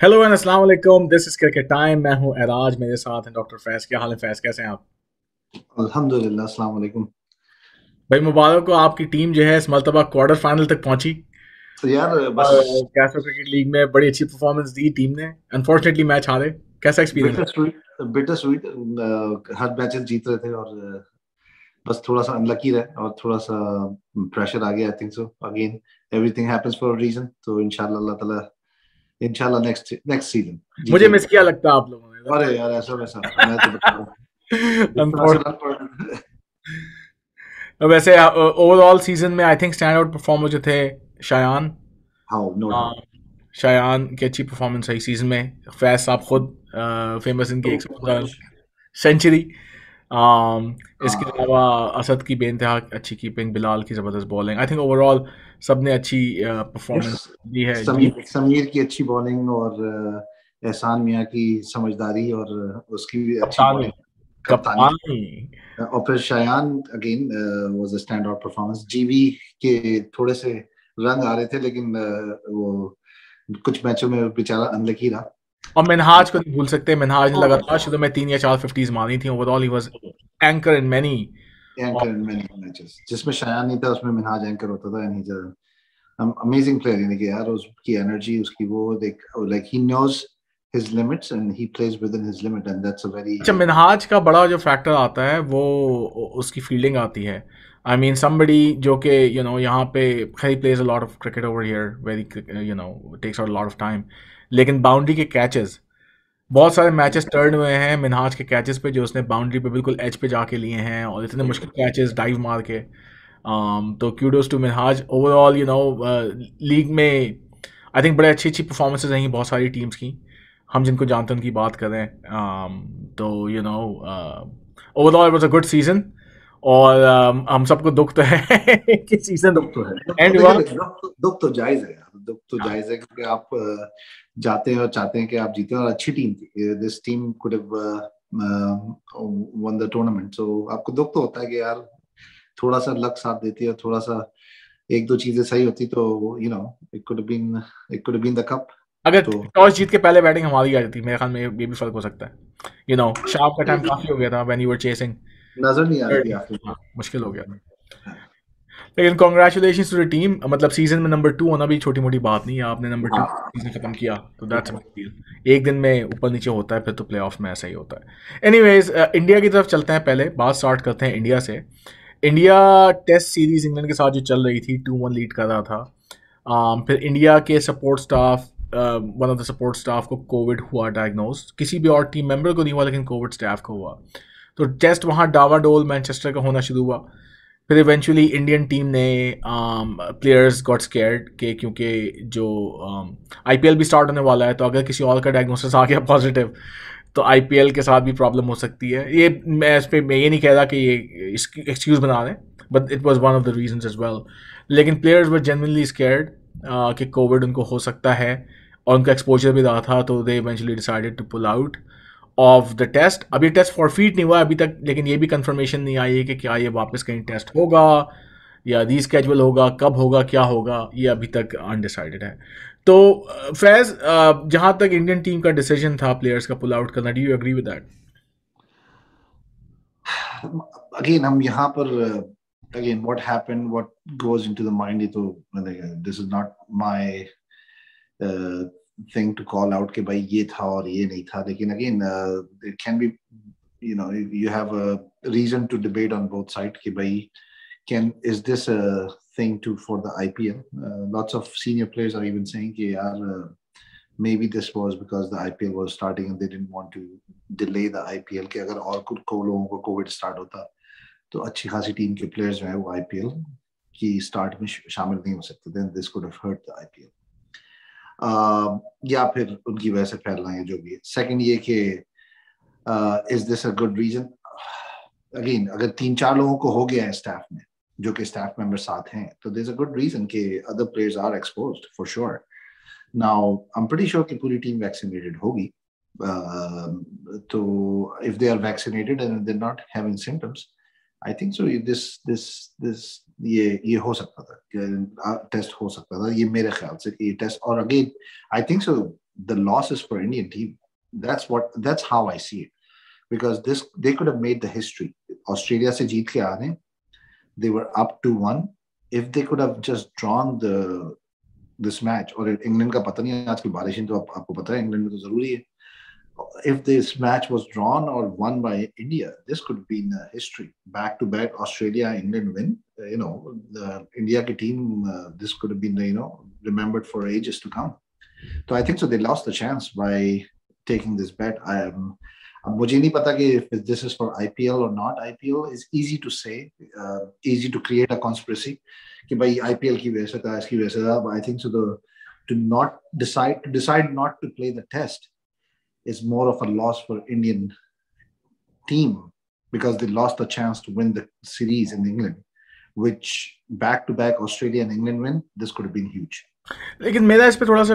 Hello and अस्सलाम वालेकुम, this is cricket time. मैं हूं एराज, मेरे साथ हैं डॉक्टर फैज। क्या हाल है फैज, कैसे हैं आप? अल्हम्दुलिल्लाह, अस्सलाम वालेकुम। भाई मुबारक हो, आपकी टीम जो है इस मरतबा क्वार्टर फाइनल तक पहुंची। तो यार बस और कैसो क्रिकेट लीग में बड़ी अच्छी परफॉर्मेंस दी टीम ने। अनफॉर्चुनेटली मैच हारे। कैसा एक्सपीरियंस बिटर है? स्वीट बिटर स्वीट हर मैचेस जीत रहे थे और बस थोड़ा सा अनलकी रहे और थोड़ा सा प्रेशर आ गया। I think so again everything happens for a reason. तो इंशाल्लाह अल्लाह ताला इंशाल्लाह नेक्स्ट नेक्स्ट सीजन मुझे जीतेंगे। मिस किया लगता है आप लोगों ने, लगता अरे यार ऐसा वैसा मैं तो बता रहा हूँ जिस तरह से रन अनफॉर्चुनेटली। पड़ वैसे ओवरऑल सीजन में I think stand out performer जो थे Shayan. How no uh, doubt. Shayan की अच्छी परफॉर्मेंस रही सीजन में। फैज साहब खुद फेमस इनकी तो 115 सेंचुरी। um, इसके हाँ अलावा असद की बेइंतहा अच्छी कीपिंग, बिलाल की ज़बरदस्त बॉलिंग। आई थिंक ओवरऑल सब ने अच्छी यस, परफॉर्मेंस दी है जी। समीर समीर की अच्छी बॉलिंग और एहसान मियां की समझदारी और उसकी भी अच्छी कप्तानी, बॉलिंग, कप्तानी। कप्तानी। और फिर Shayan again was a stand out performance. जीवी के थोड़े से रन आ रहे थे लेकिन वो कुछ मैचों में बेचारा अनलकी रहा। और मिनहाज को नहीं भूल सकते। मिनहाज ने और लगातार शुरू में 3 या 4 फिफ्टीज मारी थी। Overall he was anchor in many. Anchor in many matches जिसमें शायान नहीं था उसमें मिनहाज एंकर होता था। And he amazing player. यानी कि यार उसकी एनर्जी, उसकी वो देख, like he knows his limits and he plays within his limit and that's a very अच्छा, मिनहाज का बड़ा जो फैक्टर आता है वो उसकी फील्डिंग आती है। आई मीन समबडी जो कि यहाँ पे he plays a lot of cricket over here, very takes out lot of time. लेकिन बाउंड्री के कैचेस, बहुत सारे मैचेस टर्न हुए हैं मिनहाज के कैचेस पे, जो उसने बाउंड्री पे बिल्कुल एज पे जाके लिए हैं, और इतने मुश्किल कैचेस डाइव मार के। तो kudos to Minhaj. Overall league में आई थिंक बड़े अच्छी अच्छी परफॉर्मेंसेज रही बहुत सारी टीम्स की। हम जिनको जानते हैं उनकी बात करें, तो overall it was a good season. और हम सबको दुख तो है कि सीजन दुख तो है। दुख तो एंड हुआ। देखिए, दुख तो जायज है यार। दुख तो जायज है क्योंकि आप जाते हैं और चाहते हैं कि आप जीतें और अच्छी टीम थी। This team could have won the tournament. So आपको दुख तो होता है कि यार थोड़ा सा लक साथ देती है, थोड़ा सा एक दो चीजें सही होती तो it could have been the cup. अगर तो टॉस जीत के पहले बैटिंग हमारी आ जाती, मेरे ख्याल में ये भी फर्क हो सकता है। शाम का टाइम काफी हो गया था व्हेन यू वर चेसिंग। नजर नहीं आ रही थी आखिर हाँ, मुश्किल हो गया में। था। लेकिन कॉन्ग्रेचुलेशन टू द टीम। मतलब सीजन में नंबर 2 होना भी छोटी मोटी बात नहीं है। आपने नंबर 2 हाँ सीजन खत्म किया तो दैट्स बिग डील। एक दिन में ऊपर नीचे होता है, फिर तो प्लेऑफ्स में ऐसा ही होता है। एनीवेज, इंडिया की तरफ चलते हैं। पहले बात स्टार्ट करते हैं इंडिया से। इंडिया टेस्ट सीरीज इंग्लैंड के साथ जो चल रही थी, 2-1 लीड कर रहा था। फिर इंडिया के support staff, one of the support staff को कोविड हुआ डायग्नोज। किसी भी और टीम मेंबर को नहीं हुआ, लेकिन कोविड स्टाफ को हुआ। तो टेस्ट वहाँ डावाडोल मैनचेस्टर का होना शुरू हुआ। फिर इवेंचुअली इंडियन टीम ने, प्लेयर्स गॉट स्केयर्ड के, क्योंकि जो आईपीएल भी स्टार्ट होने वाला है, तो अगर किसी और का डायग्नोसिस आ गया पॉजिटिव, तो आईपीएल के साथ भी प्रॉब्लम हो सकती है। ये मैं इस पे मैं ये नहीं कह रहा कि ये एक्सक्यूज बना रहे, but it was one of the reasons as well. लेकिन प्लेयर्स वर जेन्युइनली स्केयर्ड कि कोविड उनको हो सकता है, और उनका एक्सपोजर भी रहा था, तो they eventually decided to pull out of the test. अभी टेस्ट फॉरफीट नहीं हुआ अभी तक, लेकिन ये भी कंफर्मेशन नहीं आई है कि क्या ये वापस कहीं टेस्ट होगा या रीस्केड्यूल होगा, कब होगा, क्या होगा, ये अभी तक अनडिसाइडेड है। तो फैज, जहां तक इंडियन टीम का डिसीजन था प्लेयर्स का पुल आउट करना, do you agree with that? Again हम यहाँ पर again what happened, what goes into the mind, ये तो this is not my thing to call out कि भाई ये था और ये नहीं था। लेकिन again it can be, you have a reason to debate on both sides कि भाई is this a thing to for the IPL? Lots of senior players are even saying कि यार maybe this was because the IPL was starting and they didn't want to delay the IPL कि अगर और कुछ को लोगों को Covid start होता तो अच्छी खासी टीम के प्लेयर्स जो है वो आईपीएल की स्टार्ट में शामिल नहीं हो सकते। Then this could have hurt the IPL, या फिर उनकी वजह से फैलना है जो भी है। सेकंड ये कि is this a good reason? Again अगर 3-4 लोगों को हो गया है स्टाफ में, जो कि स्टाफ मेंबर साथ हैं, तो there is a good reason कि other players are exposed for sure. Now I am pretty sure कि पूरी टीम वैक्सीनेटेड होगी। तो if they are vaccinated and they are not having symptoms, I think so this ये हो सकता था, test हो सकता था, ये मेरे ख्याल से कि ये टेस्ट। और again I think so the loss is for Indian team. That's how I see it. Because they could have made the history. Australia se jeet ke aane, they were up 2-1. If they could have just drawn this match, or England का पता नहीं आजकल बारिशें तो आपको पता है England में तो जरूरी है. If this match was drawn or won by India, this could have been history. Back to back Australia England win. The India team, this could have been remembered for ages to come. So I think so they lost the chance by taking this bet. मुझे नहीं पता कि if this is for IPL or not. IPL is easy to say, easy to create a conspiracy कि भाई IPL की वजह से था, इसकी वजह से था. But I think so to decide not to play the test is more of a loss for Indian team, because they lost the chance to win the series in England, which back-to-back Australia and England win, this could have been huge. लेकिन मेरा इस पे थोड़ा सा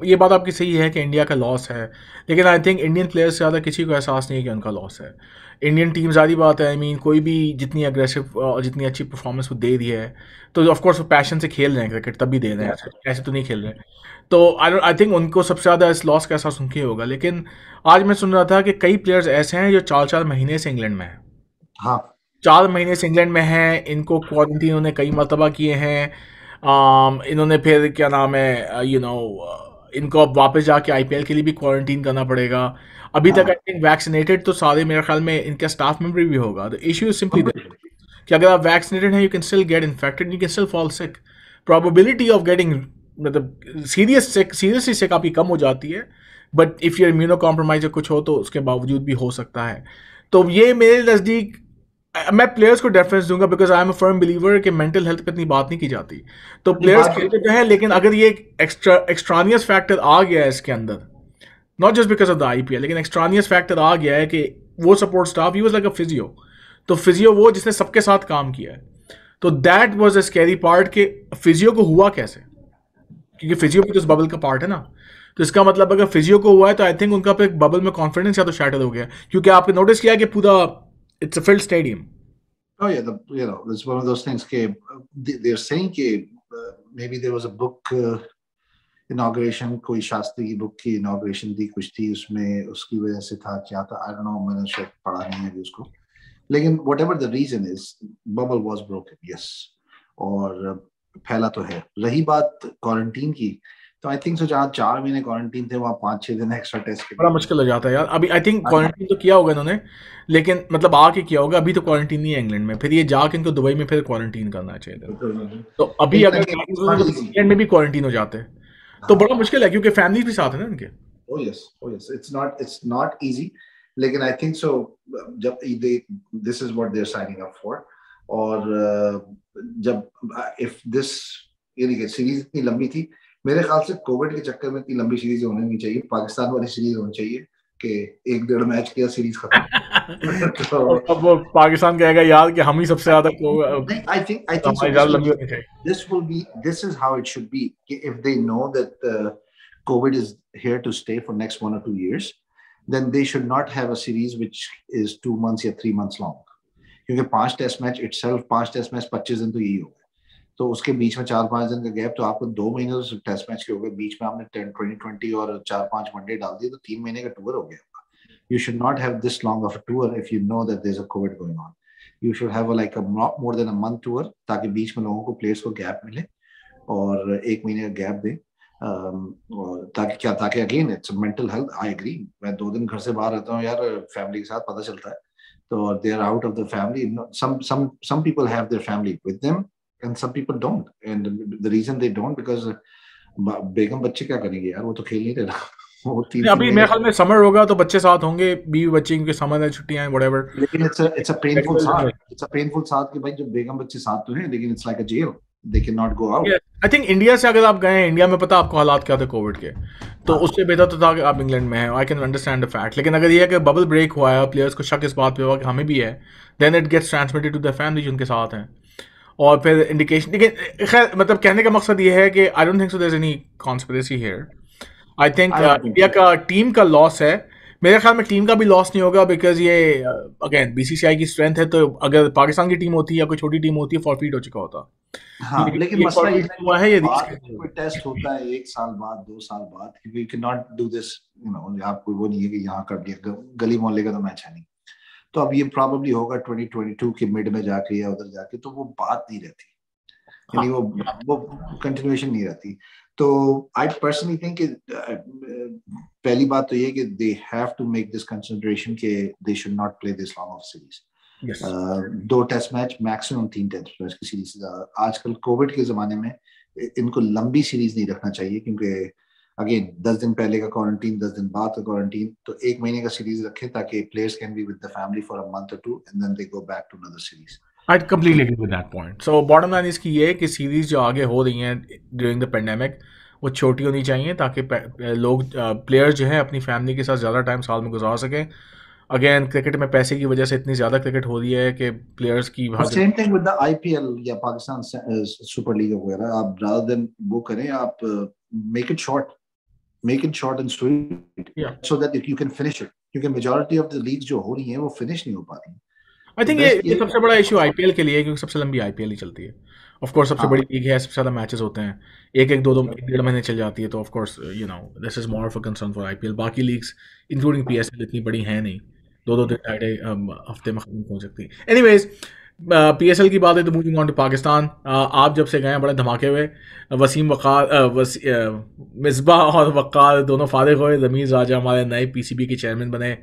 ये बात आपकी सही है कि इंडिया का लॉस है, लेकिन आई थिंक इंडियन प्लेयर्स से ज़्यादा किसी को एहसास नहीं है कि उनका लॉस है. इंडियन टीम सारी बात है, आई मीन कोई भी जितनी अग्रेसिव और जितनी अच्छी परफॉर्मेंस वो दे रही है, तो ऑफकोर्स वो पैशन से खेल रहे हैं क्रिकेट, तब भी दे रहे हैं, ऐसे तो नहीं खेल रहे. तो आई थिंक उनको सबसे ज़्यादा इस लॉस का एहसास उनके होगा. लेकिन आज मैं सुन रहा था कि कई प्लेयर्स ऐसे हैं जो 4 महीने से इंग्लैंड में हैं. हाँ, 4 महीने से इंग्लैंड में हैं. इनको क्वारंटीन उन्होंने कई मरतबा किए हैं. इन्होंने फिर क्या नाम है इनको अब वापस जाके IPL के लिए भी क्वारंटीन करना पड़ेगा. अभी तक आई थिंक वैक्सीनेटेड तो सारे मेरे ख्याल में इनका स्टाफ मेंबर भी होगा. द इशू इज सिंपली कि अगर आप वैक्सीनेटेड हैं, you can still get infected, you can still fall sick. Probability of getting मतलब सीरियसली सिक आपकी कम हो जाती है, but if you immuno compromise या कुछ हो तो उसके बावजूद भी हो सकता है. तो ये मेरे नज़दीक मैं प्लेयर्स को डेफरेंस दूंगा, because I am a firm believer कि मेंटल हेल्थ पे इतनी बात नहीं की जाती. तो प्लेयर्स खेलते तो हैं, लेकिन अगर ये एक्स्ट्रानियस फैक्टर आ गया है इसके अंदर, not just because of the IPL, लेकिन एक्स्ट्रानियस फैक्टर आ गया है कि वो support staff he was like a physio. तो फिजियो वो जिसने सबके साथ काम किया है, तो that was a scary part कि फिजियो को हुआ कैसे, क्योंकि फिजियो भी तो इस बबल का पार्ट है ना. तो इसका मतलब अगर फिजियो को हुआ है तो आई थिंक उनका एक बबल में कॉन्फिडेंस या तो शैटर हो गया, क्योंकि आपने नोटिस किया कि पूरा it's a filled stadium. Oh yeah, it's one of those things. They're saying maybe there was a book inauguration, कोई शास्त्री की बुक की inauguration थी, कुछ थी उसमें, उसकी वजह से था, क्या था, I don't know, मैंने शायद पढ़ा नहीं है अभी उसको. लेकिन whatever the reason is, bubble was broken, yes, और फैला तो है. रही बात क्वारंटीन की, तो आई थिंक सो जहाँ 4 महीने क्वारंटीन थे, वहाँ 5-6 दिन एक्स्ट्रा टेस्ट बड़ा मुश्किल हो जाता है यार. अभी आई थिंक क्वारंटीन तो किया होगा इन्होंने, लेकिन मतलब आके किया होगा. अभी तो क्वारंटीन नहीं है इंग्लैंड में, फिर ये जाके इनको दुबई में फिर क्वारंटीन करना चाहिए. तो अभी अगर इंग्लैंड में भी क्वारंटीन हो जाते तो बड़ा मुश्किल है, क्योंकि फैमिली भी साथ है ना इनके. Oh yes, it's not easy, लेकिन आई थिंक सो जब this is what they're signing up for. और जब if this ये सीरीज इतनी लंबी थी, मेरे ख्याल से कोविड के चक्कर में इतनी लंबी सीरीज होनी नहीं चाहिए. पाकिस्तान वाली सीरीज होनी चाहिए कि 1-1.5 मैच किया, सीरीज खत्म. तो अब वो पाकिस्तान कहेगा यार कि हम ही सबसे ज्यादा I think so this is how it should be. If they know that COVID is here to stay for next 1 or 2 years, then they should not have a series which is 2 months या 3 months long. क्योंकि 5 test match itself, 5 test match 25 दिन तो यही हो गए. तो उसके बीच में 4-5 दिन का गैप, तो आपको 2 महीने तो टेस्ट मैच के हो गए. बीच में आपने 2020 और 4-5 वनडे डाल दिए, तो 3 महीने का टूर हो गया. You should not have this long of a tour if you know that there's a COVID going on. You should have like a more than a month tour, ताकि बीच में लोगों को प्लेयर्स को गैप मिले और 1 महीने का गैप दे. ताकि again it's mental health. I agree, मैं 2 दिन घर से बाहर रहता हूँ यार, फैमिली के साथ पता चलता है, तो they are out of the family. Some people have their family with them and some people don't, and the reason they don't because बेगम बच्चे क्या करेंगे यार, वो तो खेल नहीं रहे. अभी मेरे ख्याल में समर होगा तो बच्चे साथ होंगे, बीवी बच्चे के समर है, छुट्टियां हैं, व्हाटएवर. लेकिन it's a painful साथ कि भाई जो बेगम बच्चे साथ तो हैं, लेकिन it's like a jail, they cannot go out. I think India से अगर आप गए, इंडिया में पता आपको हालात क्या थे कोविड के, तो उससे बेहतर तो था कि आप इंग्लैंड में हैं. I can understand the fact. लेकिन अगर ये है कि बबल ब्रेक हुआ है, प्लेयर्स को शक इस बात पे हुआ कि हमें भी है, then it gets transmitted to the family जो उनके साथ हैं, और फिर इंडिकेशन. लेकिन खैर, मतलब कहने का मकसद ये है कि I don't think so there is any conspiracy here. I think India का टीम का लॉस है, मेरे ख्याल में टीम का भी लॉस नहीं होगा, बिकॉज ये अगेन बीसीसीआई की स्ट्रेंथ है, तो अगर पाकिस्तान की टीम होती या कोई छोटी टीम होती, फॉरफीट हो चुका होता। हाँ, लेकिन ये मसला ये फॉरफीट है कि हुआ है, ये बाद में रीस्केड्यूल कोई टेस्ट होता है 1 साल बाद, 2 साल बाद, क्योंकि you can not do this, आप कोई वो नहीं है कि यहाँ कर दिया, गली मोहल्ले का तो मैच है नहीं। तो अब ये प्रॉब्लली होगा 2022 के मिड में जाके या उधर जाके, तो वो बात नहीं रहती, यानी हाँ। वो कंटिन्यूएशन नहीं रहती। तो आई पर्सनली थिंक पहली बात तो ये कि they have to make this consideration कि they should not play this long of series. Yes. 2 test match maximum, 3 test match की सीरीज। आजकल कोविड के जमाने में इनको लंबी सीरीज नहीं रखना चाहिए, क्योंकि अगेन 10 दिन पहले का क्वारंटीन, 10 दिन बाद का क्वारंटीन, तो 1 महीने का सीरीज रखें ताकि players can be with the family for a month or two and then they go back to another series. I completely agree with that point. So bottom line इसकी ये है कि सीरीज जो आगे हो रही हैं ड्यूरिंग द पेंडेमिक, वो छोटी होनी चाहिए, ताकि लोग प्लेयर्स जो हैं अपनी फैमिली के साथ ज़्यादा टाइम साल में गुजार सकें। अगेन क्रिकेट में पैसे की वजह से इतनी ज़्यादा क्रिकेट हो रही है कि प्लेयर्स की same thing with the IPL या पाकिस्तान सुपर लीग वगैरह, आप रादर देन वो करें, आप make it short, make it short and sweet, so that you can finish it, क्योंकि मेजॉरिटी ऑफ द लीग्स जो हो रही हैं वो फिनिश नहीं हो पाती। आई थिंक ये सबसे बड़ा इशू आईपीएल के लिए है, क्योंकि सबसे लंबी आईपीएल ही चलती है। ऑफ कोर्स सबसे बड़ी लीग है, सबसे ज़्यादा मैचेस होते हैं, एक एक दो दो 1.5 महीने चल जाती है, तो of course this is more of a concern for IPL. बाकी लीग्स इंक्लूडिंग पीएसएल इतनी बड़ी है नहीं, 2-2 दिन, ढाई हफ्ते में खत्म हो सकती है। एनीवेज, पीएसएल की बात है तो मूविंग ऑन टू पाकिस्तान। आप जब से गए हैं बड़े धमाके हुए, वसीम वक़ार मिसबाह और वक़ार दोनों फारिग हुए, रमीज़ राजा हमारे नए पीसीबी के चेयरमैन बने,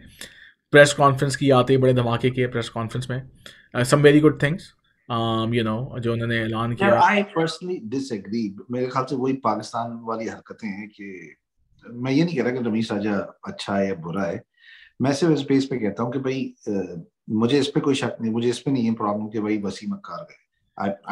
प्रेस कॉन्फ्रेंस की आते ही बड़े धमाके किए प्रेस कॉन्फ्रेंस में, सम वेरी गुड थिंग्स, जो उन्होंने ऐलान किया। I personally disagree. मेरे ख्याल से वही पाकिस्तान वाली हरकतें हैं कि मैं ये नहीं कह रहा कि रमीज राजा अच्छा है या बुरा है, मैं सिर्फ इस बेस पे कहता हूँ कि भाई मुझे इस पे कोई शक नहीं, मुझे इस पे नहीं है प्रॉब्लम कि भाई वसीम अख्तर गए।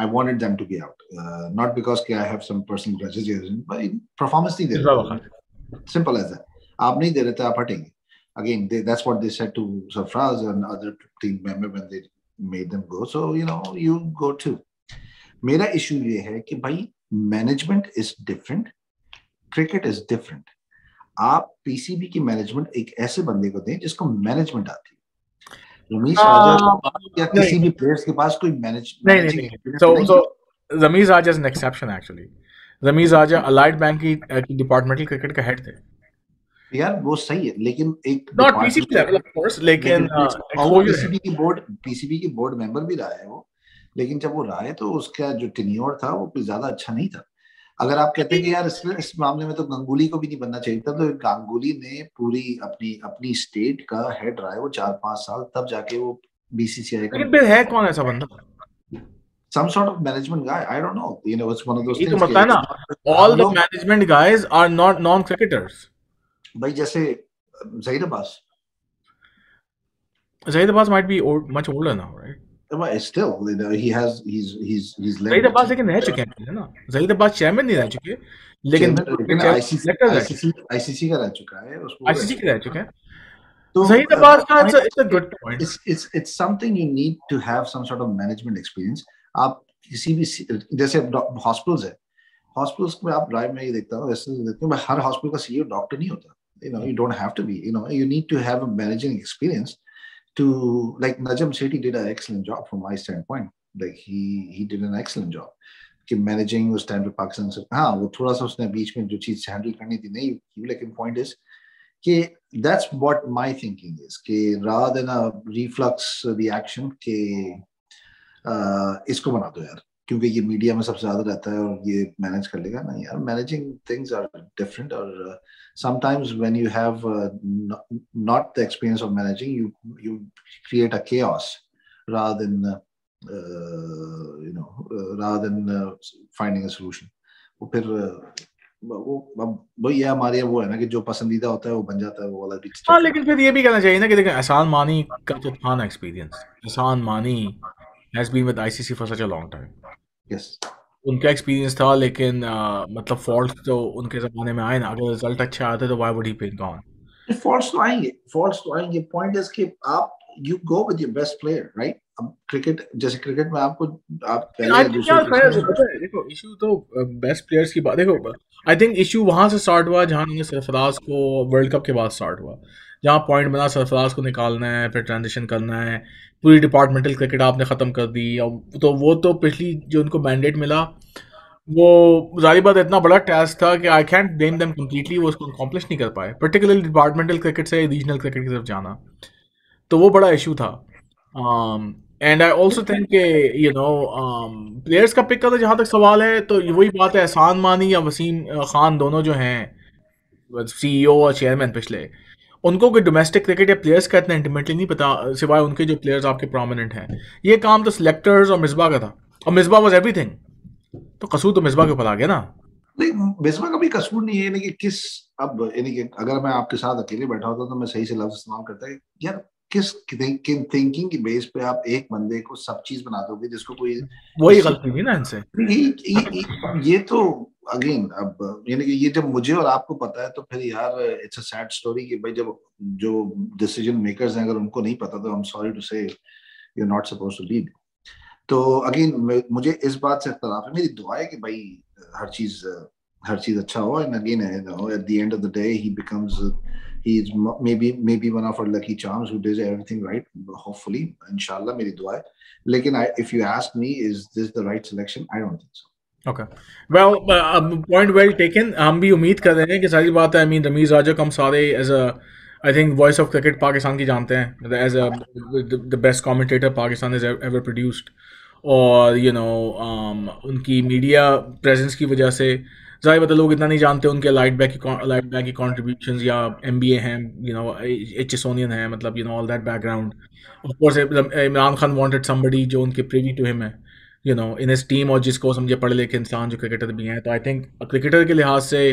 I wanted them to be out, not because I have some personal grudges, but performance नहीं दे रहे थे, simple as that। आप नहीं दे रहे थे, आप हटेंगे। Again, that's what they said to Sarfraz and other team member when they made them go, so you go too। मेरा इशू ये है कि भाई management is different, cricket is different. आप पीसीबी की मैनेजमेंट एक ऐसे बंदे को दें जिसको मैनेजमेंट आती है। रमीज राजा या किसी भी प्लेयर्स के पास कोई managing so Rameez Raja is an exception actually. Rameez Raja Allied Bank की डिपार्टमेंटल क्रिकेट का हेड थे यार, वो सही है, लेकिन एक not PCB level of course, लेकिन पीसीबी की बोर्ड मेंबर भी रहा है वो, लेकिन जब वो रहा है तो उसका जो टेन्योर था वो कुछ ज्यादा अच्छा नहीं था। अगर आप कहते हैं कि यार इस मामले में तो गांगुली को भी नहीं बनना चाहिए था, तो गांगुली ने पूरी अपनी स्टेट का हेड रहा है वो 4-5 साल, तब जाके वो बीसीसीआई का। लेकिन फिर है कौन ऐसा बंदा? Some sort of management guy, I don't know, it's one of those ये things तो मतलब ना, all the management guys are not non-cricketers। भाई जैसे Zaid Abbas might be much older now, right? but still he's led Zaid Abbas लेकिन रह चुके हैं ना, Zaid Abbas चेयरमैन नहीं रह चुके, लेकिन आईसीसी का रह चुका है, उसको आईसीसी के रह चुके हैं। तो Zaid Abbas का it's a good point। It's something you need to have some sort of management experience। आप किसी भी जैसे हॉस्पिटल्स है, हॉस्पिटल्स में आप राय में ये देखता हूँ, ऐसे देखता हूँ, हर हॉस्पिटल का सीईओ डॉक्टर नहीं होता। You don't have to be, you need to have a managing experience to, like Najam Sethi did an excellent job from my standpoint, like he did an excellent job कि managing उस time पे पाकिस्तान से। हाँ, वो थोड़ा सा उसने बीच में जो चीज हैंडल करनी थी नहीं, लेकिन पॉइंट इज कि that's what my thinking is कि rather than a reflux reaction कि इसको बना दो यार, क्योंकि ये मीडिया में सबसे ज्यादा रहता है और ये मैनेज कर लेगा। नहीं यार, मैनेजिंग थिंग्स आर डिफरेंट, और sometimes when you have not the experience of managing, you create a chaos rather than rather than finding a solution। वो फिर वो ये हमारे वो है ना कि जो पसंदीदा होता है वो बन जाता है, वो वाला। हाँ, लेकिन फिर ये भी कहना चाहिए ना कि देखिए एहसान मानी का जो था ना एक्सपीरियंस, एहसान मानी has been with ICC for such a long time। yes, उनका एक्सपीरियंस था, लेकिन मतलब फॉल्ट तो उनके ज़माने में आए ना, अगर रिजल्ट अच्छा आता तो why would he pick on? Faults तो आएंगे। पॉइंट इज कि आप you go with your best player, right? अब जैसे क्रिकेट में आप पहले देखो इशू तो बेस्ट प्लेयर्स की बात, देखो आई थिंक इशू वहां से स्टार्ट हुआ जहां उन्होंने सरफराज को वर्ल्ड कप के बाद स्टार्ट हुआ, जहाँ पॉइंट बना सरफराज को निकालना है, फिर ट्रांजिशन करना है, पूरी डिपार्टमेंटल क्रिकेट आपने ख़त्म कर दी। तो वो तो पिछली जो उनको मैंडेट मिला, वो ज़ाहिर बात है इतना बड़ा टास्क था कि I can't blame them completely, वो उसको अकॉम्प्लिश नहीं कर पाए, पर्टिकुलरली डिपार्टमेंटल क्रिकेट से रीजनल क्रिकेट की तरफ जाना। तो वो बड़ा इशू था। एंड आई ऑल्सो थिंक कि यू नो प्लेयर्स का पिक का तो जहाँ तक सवाल है, तो वही बात है, एहसान मानी या वसीम खान दोनों जो हैं सीईओ और चेयरमैन पिछले, उनको कोई डोमेस्टिक क्रिकेट या प्लेयर्स का इतना इंटीमेटली नहीं पता, सिवाय उनके जो प्लेयर्स आपके प्रोमिनेंट हैं। ये काम तो सिलेक्टर्स और मिसबा का था, और मिसबा वॉज एवरीथिंग, तो कसूर तो मिसबा के ऊपर आ गया ना। नहीं, बिस्मा का भी कसूर नहीं है, लेकिन किस, अब यानी कि अगर मैं आपके साथ अकेले बैठा होता तो मैं सही से लफ्ज इस्तेमाल करता है यार, किस थिंकिंग की बेस पे आप एक बंदे को सब चीज बना दोगे जिसको कोई वही इस चीज, गलती थी ना इनसे। ये तो अगेन, अब यानी कि ये जब मुझे और आपको पता है तो फिर यार इट्स अ सैड स्टोरी कि भाई जब जो डिसीजन मेकर्स हैं अगर उनको नहीं पता तो I am sorry to say you are not supposed to lead. तो अगेन मुझे इस बात से इख्तलाफ है, मेरी दुआ है कि भाई हर चीज हर चीज अच्छा हो, and again at the end of the day he becomes he is maybe one of our lucky charms who does everything right, hopefully inshallah मेरी दुआ है। लेकिन if you ask me is this the right selection, I don't think so. Okay, well, point well taken. हम भी उम्मीद कर रहे हैं कि सारी बात है, आई मीन रमीज राजा को हम सारे as a, I think voice of cricket Pakistan की जानते हैं, as a the best commentator Pakistan is ever produced. और उनकी मीडिया प्रेजेंस की वजह से ज़ाहिर बात है लोग इतना नहीं जानते उनके लाइट बैक की कॉन्ट्रीब्यूशन या MBA हैं, एचएसोनियन है, मतलब all that background. Of course Imran Khan wanted somebody जो उनके प्रिवी टू हिम है, इन हिज टीम, और जिसको समझे पढ़े लिखे इंसान जो क्रिकेटर भी हैं। तो आई थिंक क्रिकेटर के लिहाज से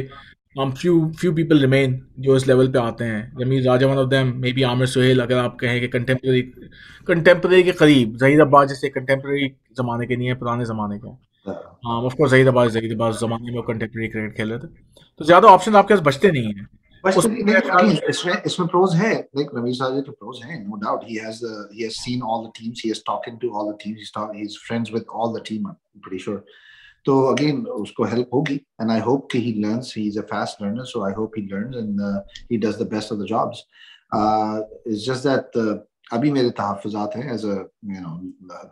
हम फ्यू पीपल रिमेन जो इस लेवल पे आते हैं। Zameer Raja one of them, maybe Aamir Sohail, अगर आप कहें कि कंटेम्प्रेरी के करीब। जहीर अब्बास जैसे कंटेम्प्रेरी ज़माने के नहीं है, पुराने ज़माने के। ऑफ कोर्स जहीर अब्बास ज़माने में वो कंटेम्प्रेरी क्रिकेट खेल रहे थे, तो ज़्यादा ऑप्शन आपके पास बचते नहीं हैं। बस उस लेकिन अगेन इसमें प्रोज है, लाइक रमीज राजा के प्रोज हैं, no doubt. He has seen all the teams, he is talking to all the teams, he's friends with all the team, I'm pretty sure. तो अगेन उसको हेल्प होगी, एंड आई होप कि he learns, he is a fast learner, so I hope he learns and he does the best of the jobs. It's just that अभी मेरे तहफ़्फ़ुज़ात हैं as a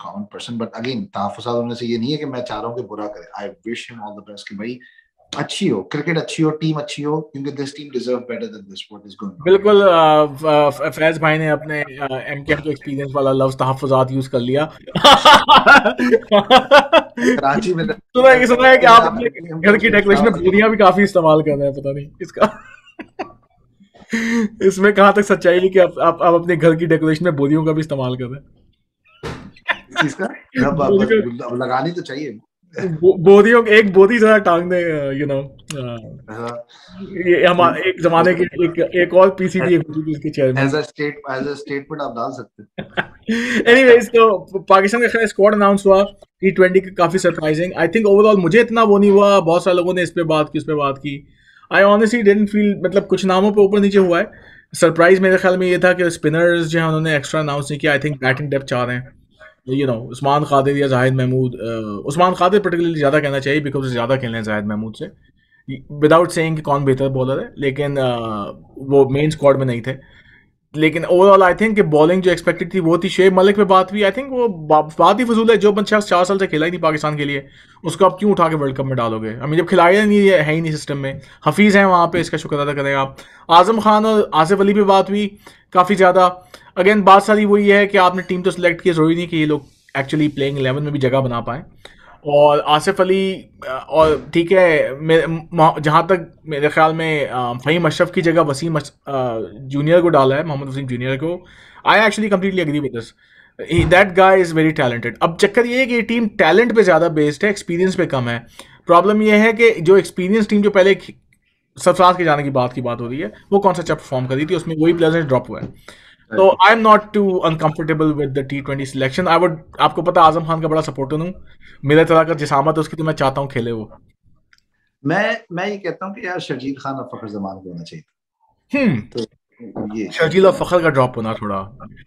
common person, but again तहफ़्फ़ुज़ात होने से ये नहीं है कि मैं चाह रहा हूँ कि बुरा करे। I wish him all the best कि भाई अच्छी हो, क्रिकेट अच्छी हो, टीम अच्छी हो, क्योंकि this team deserve better than this what is going on. बिल्कुल, फैज भाई ने अपने MKM के एक्सपीरियंस वाला लफ्ज तहफ़्फ़ुज़ात यूज़ कर लिया। कराची में सुना है कि आप अपने घर की डेकोरेशन में बोरियां भी काफी इस्तेमाल कर रहे हैं, पता नहीं इसका इसमें कहाँ तक सच्चाई है कि आप अपने घर की डेकोरेशन में बोरियों का भी इस्तेमाल कर रहे हैं। इसका अब लगानी तो चाहिए। बोरियों एक बोरी जरा टांग दे, ये हमारे एक जमाने की एक और PCB इसके चेयरमैन एज अ स्टेटमेंट आप डाल सकते हैं। एनीवेज, तो पाकिस्तान का खैर स्क्वाड अनाउंस हुआ T20 का, काफी सरप्राइजिंग। आई थिंक ओवरऑल मुझे इतना वो नहीं हुआ, बहुत सारे लोगों ने इस पे बात की, उस पे बात की। आई ऑनेस्टली डिडंट फील, मतलब कुछ नामों पे ऊपर नीचे हुआ है। सरप्राइज मेरे ख्याल में ये था कि स्पिनर्स जो है उन्होंने एक्स्ट्रा अनाउंस नहीं किया। आई थिंक बैटिंग डेप्थ चाह रहे हैं, उस्मान खादिर या जाहिद महमूद। उस्मान खादिर पर्टिकुलरली ज़्यादा कहना चाहिए, बिकॉज ज़्यादा खेल रहे हैं जाहिद महमूद से, विदाउट सेइंग कि कौन बेहतर बॉलर है, लेकिन वो मेन स्क्वाड में नहीं थे। लेकिन ओवरऑल आई थिंक कि बॉलिंग जो एक्सपेक्टेड थी वो थी। शुएब मलिक पे बात हुई, आई थिंक वो बात ही फजूल है। जो बंदा 4 साल से खेला ही नहीं पाकिस्तान के लिए, उसको आप क्यों उठा के वर्ल्ड कप में डालोगे? आई मीन जब खिलाड़ी नहीं है ही नहीं सिस्टम में। हफीज़ हैं वहाँ पे, इसका शुक्र अदा करें आप। आजम खान और आसिफ अली पे बात हुई काफ़ी ज़्यादा। अगेन बात सारी वही है कि आपने टीम तो सिलेक्ट की, ज़रूरी नहीं कि ये लोग एक्चुअली प्लेइंग 11 में भी जगह बना पाएँ। और आसिफ अली और ठीक है, जहाँ तक मेरे ख्याल में फ़हीम अशरफ की जगह वसीम जूनियर को डाला है, मोहम्मद वसीम जूनियर को। I actually completely agree with this, that guy is very talented. अब चक्कर ये है कि ये टीम टैलेंट पे ज़्यादा बेस्ड है, एक्सपीरियंस पे कम है। प्रॉब्लम ये है कि जो एक्सपीरियंस टीम जो पहले सरफराज के जाने की बात हो रही है, वो कौन सा अच्छा परफॉर्म कर रही थी, उसमें वही प्लेयर्स ड्रॉप हुआ है। तो I am not too uncomfortable with the T20 selection. I would, आपको पता आजम खान का बड़ा सपोर्टर हूँ, मेरा तरह का जिसामत है उसकी, तो मैं चाहता हूँ खेले वो। मैं ये कहता हूँ कि यार शर्जील खान और फखर जमान को होना चाहिए। तो ये शर्जील और फखर का ड्रॉप होना थोड़ा,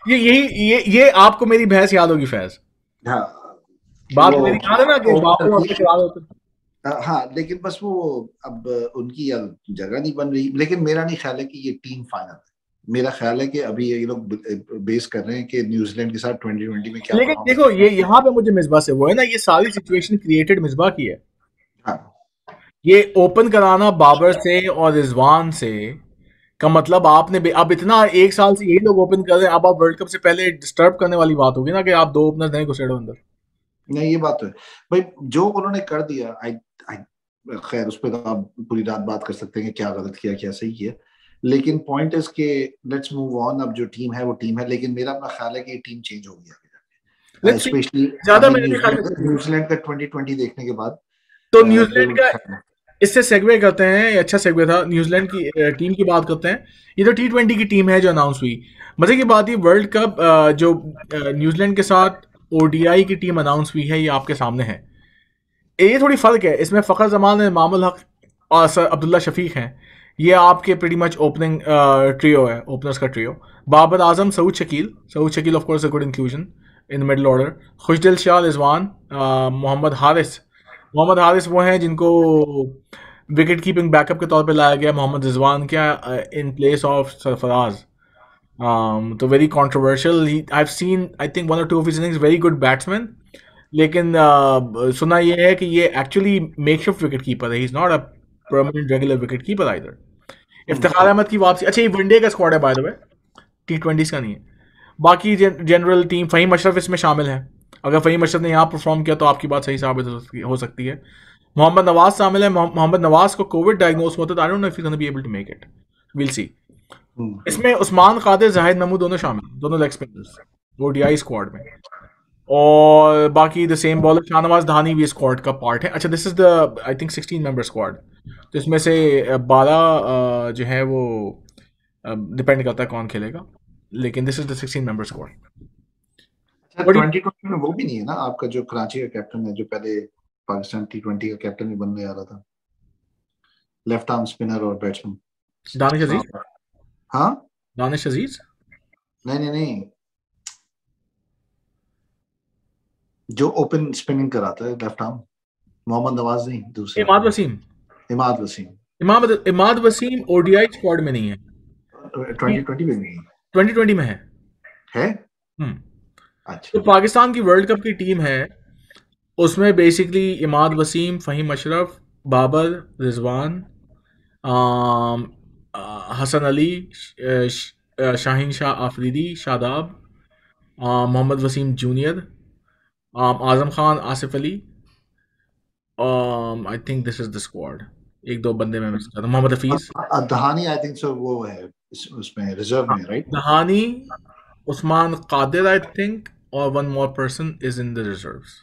ये आपको मेरी बहस याद होगी फैज। हाँ, बात मेरी याद है ना कि बाबू आपके खिलाफ होते। हाँ, लेकिन बस वो अब उनकी जगह नहीं बन रही। लेकिन मेरा नहीं ख्याल है कि ये टीम फाइनल है। मेरा ख्याल है कि अभी ये लोग बेस कर रहे हैं कि न्यूजीलैंड के साथ 2020 में क्या लेकिन परफॉर्मेंस। देखो ये यहाँ पे मुझे मिसबा से वो है ना, ये सारी सिचुएशन क्रिएटेड मिसबा की है। हाँ ये ओपन कराना बाबर से और रिजवान से का मतलब आपने अब इतना एक साल से यही लोग ओपन कर रहे हैं, अब आप वर्ल्ड कप से पहले डिस्टर्ब करने वाली बात होगी ना कि आप दो ओपनर नहीं घुसेड़ो अंदर। नहीं, ये बात तो है भाई, जो उन्होंने कर दिया। आई आई खैर उस पर तो आप पूरी रात बात कर सकते हैं कि क्या गलत किया क्या सही किया, लेकिन पॉइंट इज के लेट्स मूव ऑन। अब जो टीम है वो टीम है, लेकिन मेरा अपना ख्याल है कि ये टीम चेंज होगी आगे जाके, लेट्स सी। स्पेशली ज्यादा अभी मेरे भी ख्याल में न्यूजीलैंड का 2020 देखने के बाद। तो दे न्यूजीलैंड विल। का इससे सेगवे करते हैं, ये अच्छा सेगवे था। न्यूजीलैंड की टीम की बात करते हैं। ये तो T20 की टीम है जो अनाउंस हुई। मजे की बात, ये वर्ल्ड कप जो न्यूजीलैंड के साथ ODI की टीम अनाउंस हुई है, ये आपके सामने है। ये थोड़ी फर्क है इसमें, फ़खर जमान, मामुल हक और सर अब्दुल्ला शफीक हैं। ये आपके प्रीटी मच ओपनिंग ट्रियो है, ओपनर्स का trio. Babar Azam, Saud Shakeel of course a good inclusion in middle order. Khushdil Shah, Rizwan, Mohammad Haris वो हैं जिनको विकेट कीपिंग बैकअप के तौर पे लाया गया मोहम्मद रिजवान क्या, इन प्लेस ऑफ सरफराज। तो very controversial. I have seen I think 1 or 2 of his innings, very good batsman. लेकिन सुना ये है कि ये एक्चुअली मेकशिफ्ट विकेट कीपर है, he is not a permanent regular wicket keeper either. Iftikhar Ahmed की वापसी, अच्छा ये वनडे का स्क्वाड है बाय द वे, T20s का नहीं है। बाकी जनरल टीम, फ़हीम अशरफ इसमें शामिल है। अगर फ़हीम अशरफ ने यहाँ परफॉर्म किया तो आपकी बात सही साबित हो सकती है। मोहम्मद नवाज शामिल है। मोहम्मद नवाज को कोविड डायग्नोस होता है, I don't know if he gonna be able to make it, will see. इसमें उस्मान कादिर, जाहिद नमू दोनों शामिल हैं, दोनों लेग स्पिनर्स ODI स्क्वाड में। और बाकी द सेम बॉलर शाहनवाज धानी भी स्क्वाड का पार्ट है। अच्छा this is the I think 16 member squad. तो इसमें से 12 जो है वो डिपेंड करता है कौन खेलेगा, लेकिन this is the 16 member squad. अच्छा, बड़ी 2020 में वो भी नहीं है ना आपका जो कराची का कैप्टन है, जो पहले पाकिस्तान T20 का कैप्टन भी बनने आ रहा था, लेफ्ट आर्म स्पिनर और बैट्समैन। दानिश नाम। अजीज। हाँ। दानिश अजीज। नहीं नहीं नहीं, जो ओपन स्पिनिंग कराता है लेफ्ट आर्म, मोहम्मद नवाज नहीं, दूसरा। इमाद वसीम। इमाद वसीम। इमाद वसीम ODI स्क्वाड में नहीं है, 2020 में नहीं 2020 में है। है। हम्म। तो अच्छा। पाकिस्तान की वर्ल्ड कप की टीम है, उसमें बेसिकली इमाद वसीम, फ़हीम अशरफ, बाबर, रिजवान, आम, Hasan Ali, Shaheen Shah Afridi, Shadab, Mohammad Wasim junior, Azam Khan, Asif Ali. I think this is the squad. एक दो बंदे में मिस कर Mohammad Hafeez. Dahani I think so वो है उसमें रिजर्व में, right. Dahani, Usman Qadir I think, और one more person is in the reserves.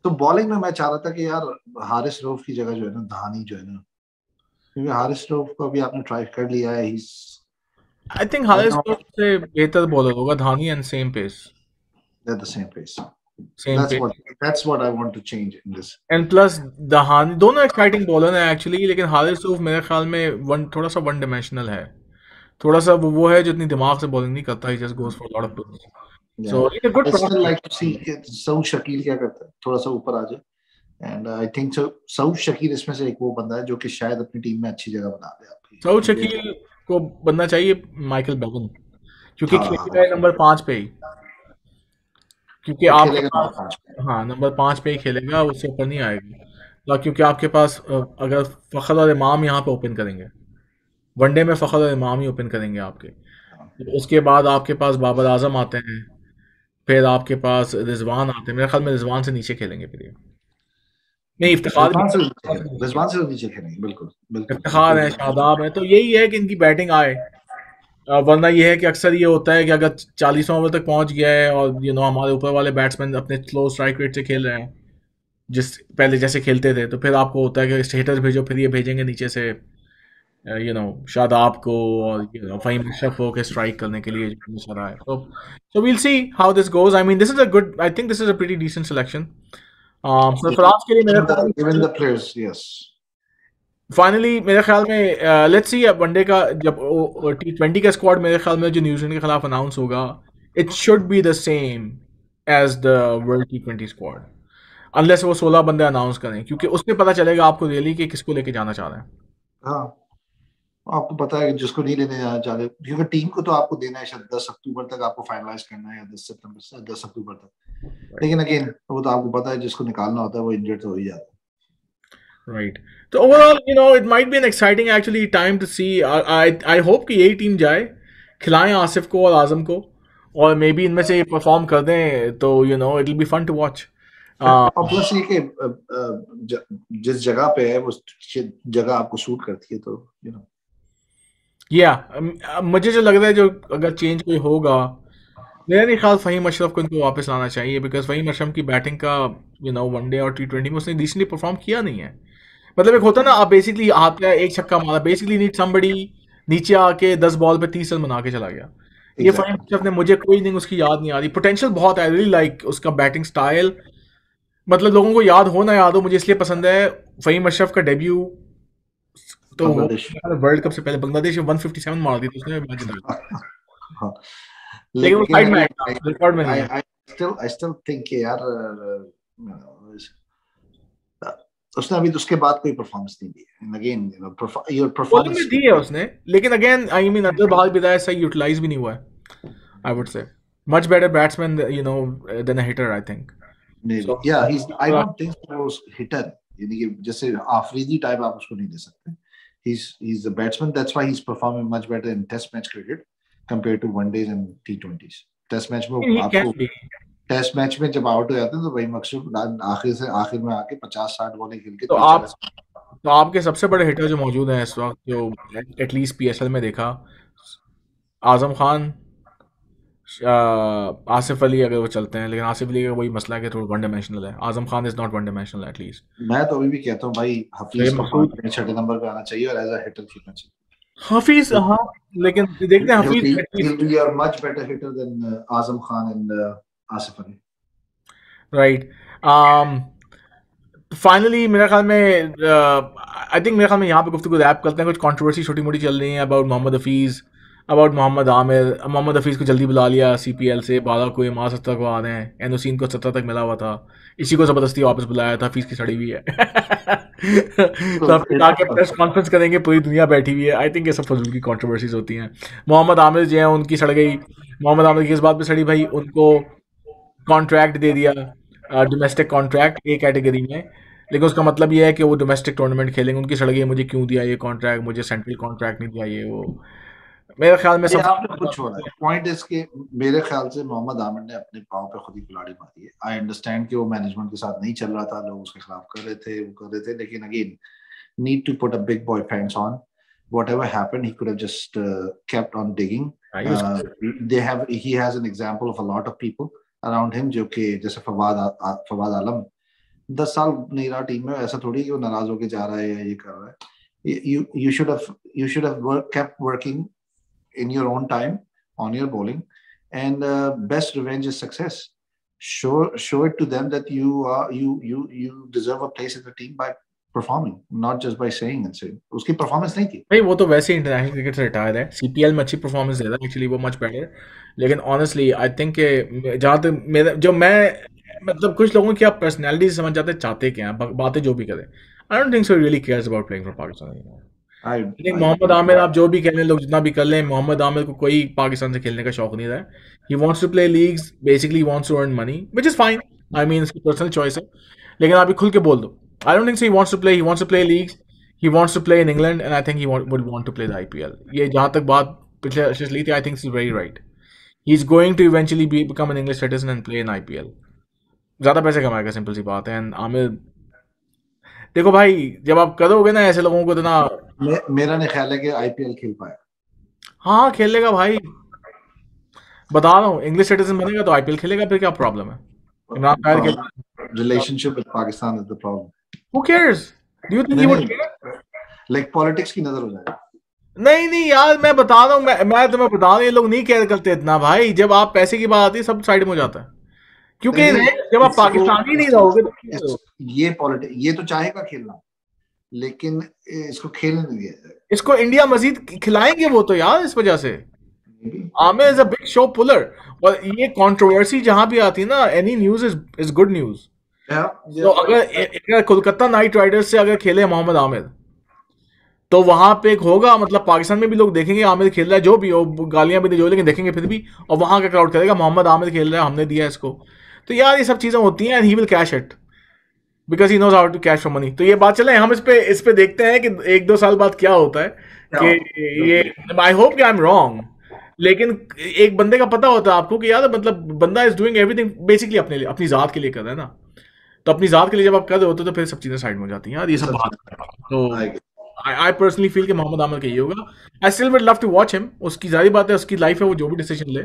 तो बॉलिंग में मैं चाह रहा था कि यार हारिस रऊफ की जगह जो है ना दहानी जो है ना, क्योंकि हारिस रऊफ को अभी आपने ट्राई कर लिया है। He I think I Haris नो से बेहतर बॉलर होगा Dahani, and same pace. That the same pace. Same pace That's what I want to change in this. And plus Dahani, दोनों एक्साइटिंग बॉलर हैं एक्चुअली, लेकिन हारिस रऊफ मेरे ख्याल में थोड़ा सा वन डिमेंशनल है। थोड़ा सा वो है जो इतनी दिमाग से बॉलिंग नहीं करता, he just goes for lot of pitch. Yeah. So it's a good I still like to see prospect. कि सऊद शकील क्या करता है, थोड़ा सा ऊपर आ जाए। एंड आई थिंक सो सऊद शकील इसमें से एक वो बंदा है जो कि शायद अपनी टीम में अच्छी जगह बना दे आपकी, सऊद क्योंकि शकील को बनना चाहिए माइकल बेगन, क्योंकि हाँ खेलेगा नंबर 5 पे ही। क्योंकि वो आपके खेलेगा नंबर पास, 5 पे। हाँ नंबर 5 पे ही खेलेगा, उससे ऊपर नहीं आएगा। क्योंकि आपके पास अगर फ़खर और इमाम यहाँ पे ओपन करेंगे, वनडे में फ़खर और इमाम ही ओपन करेंगे आपके। हाँ। तो उसके बाद आपके पास बाबर आजम आते हैं, फिर आपके पास रिजवान आते हैं। मेरे ख्याल में रिजवान से नीचे खेलेंगे फिर ये। नहीं, इफ्तिखार भी नीचे। रिजवान से तो नीचे खेलेंगे, बिल्कुल बिल्कुल इफ्तिखार बिल्कुल है, रिजवान से। शादाब है, तो यही है कि इनकी बैटिंग आए। वरना ये है कि अक्सर ये होता है कि अगर 40 ओवर तक पहुंच गया है और हमारे ऊपर वाले बैट्समैन अपने स्लो स्ट्राइक रेट से खेल रहे हैं, जिस पहले जैसे खेलते थे, तो फिर आपको होता है कि स्टेटस भेजो, फिर ये भेजेंगे नीचे से शादाब को और फ़हीम अशरफ के स्ट्राइक करने के लिए जो नजर आए। So we'll see how this goes. I mean, this is a good. I think this is a pretty decent selection. Sarfaraz के लिए मेरे ख्याल गिवन में द प्लेयर्स, यस। फाइनली मेरे ख्याल में लेट्स सी अब वनडे का जब T20 का स्क्वाड मेरे ख्याल में जो न्यूजीलैंड के खिलाफ अनाउंस होगा, it should be the same as the world T20 squad, unless वो 16 बंदे अनाउंस करें, क्योंकि उससे पता चलेगा आपको रियली कि किसको लेके जाना चाह रहे हैं। हाँ, आपको पता है कि जिसको नहीं लेने जाना चाहते, क्योंकि टीम को तो आपको देना है शायद 10 अक्टूबर तक आपको फाइनलाइज करना है, या 10 सितंबर से 10 अक्टूबर तक। लेकिन अगेन वो तो आपको पता है जिसको निकालना होता है वो इंजर्ड तो हो ही जाता है। राइट। तो overall it might be an exciting actually time to see. I hope कि यही टीम जाए, खिलाएं आसिफ को और आजम को, और मे बी इनमें से परफॉर्म कर दें तो it will be fun to watch. और प्लस ये कि जिस जगह पे है वो जगह आपको सूट करती है, तो या मुझे जो लग रहा है, जो अगर चेंज कोई होगा, मेरा नहीं ख्याल फ़हीम अशरफ को इनको वापस लाना चाहिए, बिकॉज फ़हीम अशरफ की बैटिंग का वनडे और T20 में उसने रिसेंटली परफॉर्म किया नहीं है। मतलब एक होता है ना, आप बेसिकली हाथ पे एक छक्का मारा, बेसिकली नीड समबडी नीचे आके 10 बॉल पे 30 रन बना के चला गया। ये फ़हीम एग्जैक्टली। अशरफ ने, मुझे कोई इनिंग उसकी याद नहीं आ रही। पोटेंशियल बहुत है, रियली लाइक उसका बैटिंग स्टाइल। मतलब लोगों को याद हो ना याद हो, मुझे इसलिए पसंद है। फ़हीम अशरफ का डेब्यू तो बांग्लादेश। वर्ल्ड कप से पहले बांग्लादेश में 157 मार दी थी उसने, imagine that। हाँ, लेकिन वो लेकिन साइड में अगेन आया, रिकॉर्ड में नहीं आई है। आई स्टिल थिंक यार, उसने अभी तो उसके बाद कोई परफॉर्मेंस नहीं दी है। अगेन योर बॉलिंग में परफॉर्मेंस। दी है उसने, लेकिन अगेन आई मीन अगर बाल भी है, सही यूटिलाइज भी नहीं हुआ है। I would say much better batsman than a hitter, I think. maybe so yeah he's I don't think so hitter, यानी कि जैसे आफरीदी टाइप आप उसको नहीं दे सकते। he's a batsman, that's why he's performing much better in test match cricket compared to one days and T20s। Test match में he can आपको, be. Test match में जब आउट हो जाते हैं तो भाई मकसूद आखिर से आखिर में आके 50-60 बॉलें खेल के तो 30-40। आपके सबसे बड़े हिटर जो मौजूद हैं इस वक्त, जो एटलीस्ट PSL में देखा, आजम खान, आसिफ अली अगर वो चलते हैं, लेकिन आसिफ अली का वही मसला है कि थोड़ा वन डायमेंशनल है। Azam Khan is not one dimensional at least. मैं तो अभी भी कहता हूँ भाई तो ये हफीज को मकसूद, 5 6 नंबर पे आना चाहिए और एज अ हिटर खेलना चाहिए। हफीज, हाँ, लेकिन देखते हैं he'll Hafeez be at least. he'll be a much better hitter than Azam Khan and Asif Ali। Right. Finally मेरे ख्याल में आई थिंक, मेरे ख्याल में यहाँ पे गुफ्तगू रैप करते हैं। कुछ कंट्रोवर्सी छोटी मोटी चल रही है अबाउट मोहम्मद हफीज़, अबाउट मोहम्मद आमिर। मोहम्मद हफीज़ को जल्दी बुला लिया CPL से, 12 को, माह 17 को आ रहे हैं। एनोसीन को 17 तक मिला हुआ था, इसी को ज़बरदस्ती वापस बुलाया था, हफीज़ की सड़ी हुई है। तो हफीज़ आके प्रेस कॉन्फ्रेंस करेंगे, पूरी दुनिया बैठी हुई है। आई थिंक ये सब फजूल की कॉन्ट्रोवर्सीज होती हैं। मोहम्मद आमिर जो है उनकी सड़ गई। मोहम्मद आमिर की इस बात पे सड़ी भाई, उनको कॉन्ट्रैक्ट दे दिया, डोमेस्टिक कॉन्ट्रैक्ट ए कैटेगरी में, लेकिन उसका मतलब ये है कि वो डोमेस्टिक टूर्नामेंट खेलेंगे। उनकी सड़क है, मुझे क्यों दिया ये कॉन्ट्रैक्ट, मुझे सेंट्रल कॉन्ट्रैक्ट नहीं दिया ये वो। मेरे ख्याल में ये सब आपने खुद छोड़ा है। पॉइंट इसके, मेरे ख्याल से मोहम्मद आमिर ने अपने पाँव पे खुद ही कुल्हाड़ी मारी है। आई अंडरस्टैंड कि वो मैनेजमेंट के साथ नहीं चल रहा था, लोग उसके खिलाफ कर रहे थे, वो कर रहे थे, लेकिन again need to put a big boy pants on. Whatever happened, he could have just kept on digging. He has an example of a lot of people around him जो कि जैसे फवाद आलम 10 साल नहीं रहा टीम में, ऐसा थोड़ी कि वो नाराज होके जा रहा है या ये कर रहा है। You should have kept working in your own time on your bowling, and best revenge is success। Show it to them that you deserve a place in the team by performing, not just by saying and saying। उसकी performance नहीं थी भाई, वो तो वैसे ही international cricket से retire है। CPL में अच्छी परफॉर्मेंस दे रहा है एक्चुअली, वो मच बेटर। लेकिन ऑनेस्टली आई थिंक कि जहाँ तक मेरा, जो मैं, मतलब कुछ लोगों की आप पर्सनैलिटी समझ जाते हैं, चाहते क्या हैं, बातें जो भी करें। I don't think so really cares about playing for Pakistan. I I think I Mohammad Amir, आप जो भी कह लें, लोग जितना भी कर लें, मोहम्मद आमिर को कोई पाकिस्तान से खेलने का शौक नहीं रहा है। He wants to play leagues, basically wants to earn money, which is fine. I mean इसकी पर्सनल चॉइस है, लेकिन आप भी खुल के बोल दो। I don't think so he wants to play, he wants to play leagues, he wants to play in England, and I think he would want to play the IPL। ये जहाँ तक बात पिछले अर्शद ली थी, I think is very right. He is going to eventually become an English citizen and play in IPL। ज़्यादा पैसे कमाएगा, सिंपल सी बात है। एंड आमिर, देखो भाई, जब आप करोगे ना ऐसे लोगों को इतना, मेरा नहीं ख्याल है कि IPL खेल पाया। हाँ खेलेगा भाई, बता रहा हूँ, इंग्लिश सिटीजन बनेगा तो IPL खेलेगा, फिर क्या प्रॉब्लम है? इमरान ताहिर के, relationship with Pakistan is the problem. Who cares? Do you think he नहीं वुड नहीं, केयर? लाइक पॉलिटिक्स की नजर हो जाएगा। नहीं नहीं यार, मैं बता रहा हूँ, मैं तुम्हें बता रहा हूँ, ये लोग नहीं केयर करते इतना भाई। जब आप पैसे की बात आती है, सब साइड में हो जाता है, क्योंकि नहीं नहीं, जब आप इसको पाकिस्तानी नहीं इसको रहोगे तो क्या इस करोगे? ये पॉलिटिक्स, ये तो चाहेगा खेलना, लेकिन इसको खेलने नहीं दिया जाएगा। इसको इंडिया मजीद खिलाएंगे वो तो यार, इस वजह से। Maybe, Aamir is a maybe। Big show puller, और ये कंट्रोवर्सी जहां भी आती है ना, any news is good news. Yeah, तो yeah, अगर कोलकाता नाइट राइडर्स से अगर खेले मोहम्मद आमिर, तो वहां पे एक होगा, मतलब पाकिस्तान में भी लोग देखेंगे आमिर खेल रहा है, जो भी हो, गालियां भी दे जो, लेकिन देखेंगे फिर भी, और वहां का क्राउड करेगा मोहम्मद आमिर खेल रहा है, हमने दिया इसको। तो यार ये सब चीजें होती हैं, and he will cash it because he knows how to cash for money. तो ये बात चले, हम इस पे देखते हैं कि 1-2 साल बाद क्या होता है। क्या कि होता है? ये, ओके। आई होप कि आई एम रॉन्ग, लेकिन एक बंदे का पता होता है आपको कि यार मतलब बंदा इज डूइंग एवरीथिंग बेसिकली अपने लिए, अपनी जात के लिए कर रहा है ना। तो अपनी जात के लिए जब आप कर रहे होते हो तो फिर सब चीजें साइड में हो जाती हैं यार, ये ये सब सब बात चीजें तो। आएगी। आई पर्सनली फील कि मोहम्मद आमिर का ये होगा। I still would love to watch him, उसकी जारी बात है, उसकी लाइफ है, वो जो भी डिसीजन ले।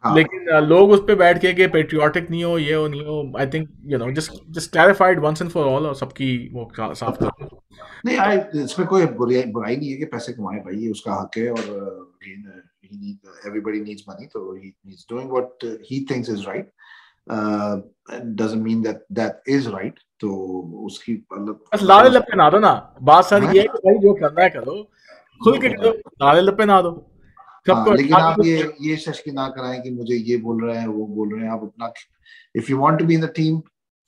हाँ। लेकिन लोग उस पे बैठ के कि पेट्रियाटिक नहीं हो, ये हो नहीं हो, I think just just clarified once and for all, और सबकी वो साफ कर दो। नहीं, आई इसमें कोई बुराई नहीं है कि पैसे कमाए भाई, ये उसका हक है, और he need everybody needs money, so he's doing what he thinks is right. Doesn't mean that that is right. तो उसकी मतलब बस अल्लाह लाले ताला लपेट ना दो ना। बात सारी है। ये है कि भाई जो करना है करो, खुल वो के तो है। करो, लाले लपेट ना दो हाँ, सबको। लेकिन आप ये शश ना कराएं कि मुझे ये बोल रहे हैं वो बोल रहे हैं। आप अपना, if you want to be in the team,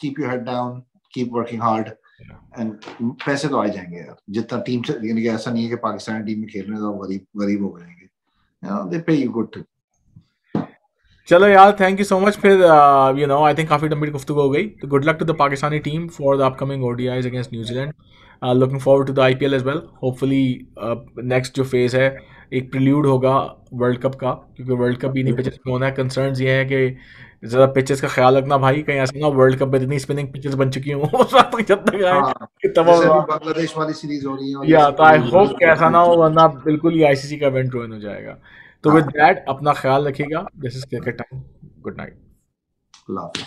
keep your head down, keep working hard, and पैसे तो आ ही जाएंगे यार। जितना टीम से, यानी कि ऐसा नहीं है कि पाकिस्तान टीम में खेल रहे हैं तो आप गरीब गरीब हो जाएंगे। दे पे यू गुड टू। चलो यार, थैंक यू सो मच। फिर आई थिंक काफ़ी लंबी गुफ्तगू हो गई, तो good luck to the Pakistani team for the upcoming ODIs against New Zealand. Looking forward to the IPL as well. Hopefully next जो फेज़ है एक प्रिल्यूड होगा वर्ल्ड कप का, क्योंकि वर्ल्ड कप भी इन्हीं पिचेस में होना है। कंसर्न्स ये हैं कि ज़रा पिचेस का ख्याल रखना भाई, कहीं ऐसा ना वर्ल्ड कप में इतनी स्पिनिंग पिचेस बन चुकी हूँ उस वक्त तक जब तक आए हाँ, कि जैसे अभी तबाह। बांग्लादेश वाली सीरीज हो रही है और ये या सब तो हो आई रही है, होप कि ऐसा ना हो, तो वरना बिल्कुल ही आईसीसी का इवेंट रुइन हो जाएगा। तो विद हाँ, दैट अपना ख्याल रखिएगा। This is cricket time. Good night. Allah Hafiz.